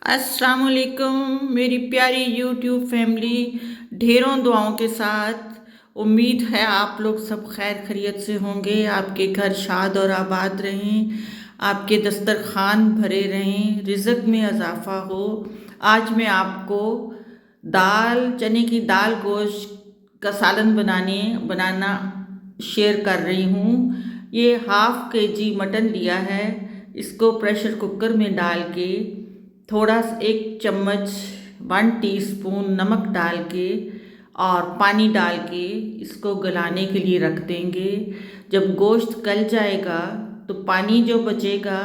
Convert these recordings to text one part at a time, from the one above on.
अस्सलाम वालेकुम मेरी प्यारी यूट्यूब फैमिली। ढेरों दुआओं के साथ उम्मीद है आप लोग सब खैर खैरियत से होंगे। आपके घर शाद और आबाद रहें, आपके दस्तरखान भरे रहें, रिज़्क़ में इजाफ़ा हो। आज मैं आपको चने की दाल गोश्त का सालन बनाना शेयर कर रही हूँ। ये हाफ़ केजी मटन लिया है। इसको प्रेशर कुकर में डाल के थोड़ा सा 1 चम्मच 1 टीस्पून नमक डाल के और पानी डाल के इसको गलाने के लिए रख देंगे। जब गोश्त गल जाएगा तो पानी जो बचेगा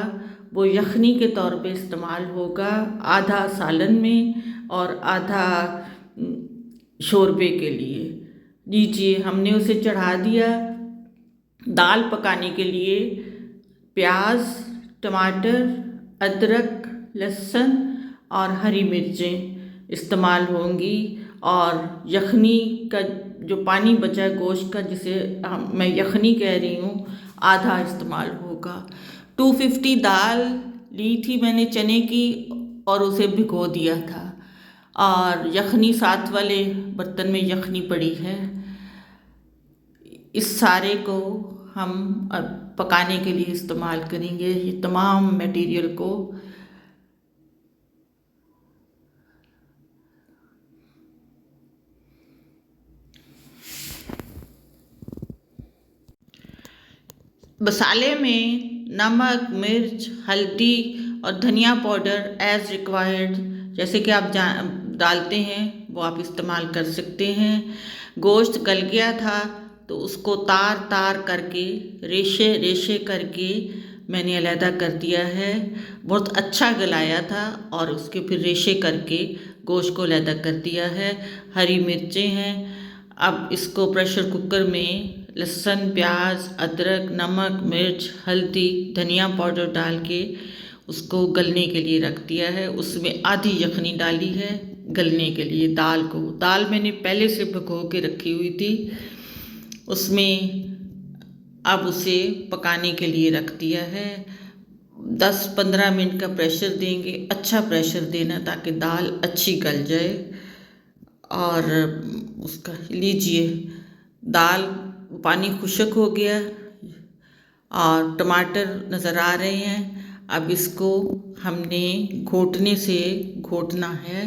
वो यखनी के तौर पे इस्तेमाल होगा, आधा सालन में और आधा शोरबे के लिए। लीजिए, हमने उसे चढ़ा दिया। दाल पकाने के लिए प्याज, टमाटर, अदरक, लहसुन और हरी मिर्चें इस्तेमाल होंगी और यखनी का जो पानी बचा है गोश्त का, जिसे मैं यखनी कह रही हूँ, आधा इस्तेमाल होगा। 250 दाल ली थी मैंने चने की और उसे भिगो दिया था और यखनी साथ वाले बर्तन में यखनी पड़ी है। इस सारे को हम अब पकाने के लिए इस्तेमाल करेंगे। ये तमाम मटेरियल को मसाले में नमक, मिर्च, हल्दी और धनिया पाउडर एज़ रिक्वायर्ड, जैसे कि आप डालते हैं वो आप इस्तेमाल कर सकते हैं। गोश्त गल गया था तो उसको तार तार करके रेशे रेशे करके मैंने अलहदा कर दिया है। बहुत अच्छा गलाया था और उसके फिर रेशे करके गोश्त को अलहदा कर दिया है। हरी मिर्चें हैं। अब इसको प्रेशर कुकर में लहसुन, प्याज, अदरक, नमक, मिर्च, हल्दी, धनिया पाउडर डाल के उसको गलने के लिए रख दिया है। उसमें आधी यखनी डाली है गलने के लिए। दाल मैंने पहले से भिगो के रखी हुई थी। उसमें अब उसे पकाने के लिए रख दिया है। 10-15 मिनट का प्रेशर देंगे। अच्छा प्रेशर देना ताकि दाल अच्छी गल जाए। और उसका लीजिए, दाल पानी खुश्क हो गया और टमाटर नज़र आ रहे हैं। अब इसको हमने घोटने से घोटना है।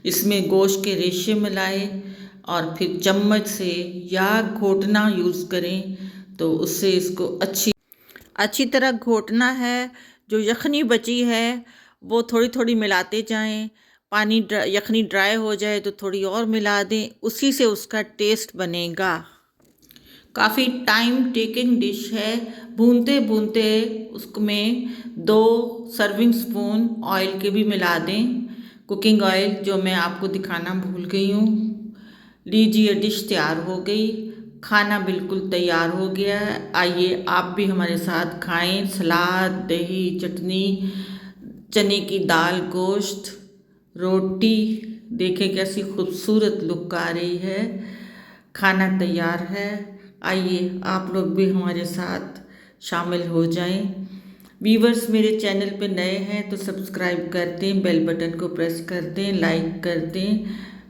इसमें गोश्त के रेशे मिलाए और फिर चम्मच से या घोटना यूज़ करें तो उससे इसको अच्छी तरह घोटना है। जो यखनी बची है वो थोड़ी थोड़ी मिलाते जाएं। यखनी ड्राई हो जाए तो थोड़ी और मिला दें, उसी से उसका टेस्ट बनेगा। काफ़ी टाइम टेकिंग डिश है। भूनते भूनते उसमें 2 सर्विंग स्पून ऑयल के भी मिला दें, कुकिंग ऑयल, जो मैं आपको दिखाना भूल गई हूँ। लीजिए, डिश तैयार हो गई। खाना बिल्कुल तैयार हो गया है। आइए आप भी हमारे साथ खाएं। सलाद, दही, चटनी, चने की दाल, गोश्त, रोटी, देखें कैसी खूबसूरत लुक आ रही है। खाना तैयार है। आइए आप लोग भी हमारे साथ शामिल हो जाएं। व्यूवर्स मेरे चैनल पे नए हैं तो सब्सक्राइब कर दें, बेल बटन को प्रेस कर दें, लाइक कर दें।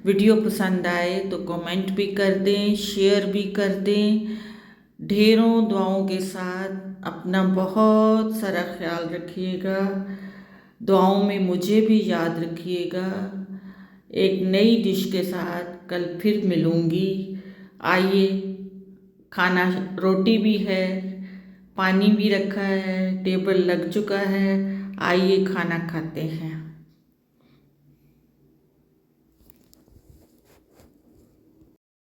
वीडियो पसंद आए तो कमेंट भी कर दें, शेयर भी कर दें। ढेरों दुआओं के साथ अपना बहुत सारा ख्याल रखिएगा। दुआओं में मुझे भी याद रखिएगा। एक नई डिश के साथ कल फिर मिलूँगी। आइए, खाना, रोटी भी है, पानी भी रखा है, टेबल लग चुका है। आइए खाना खाते हैं।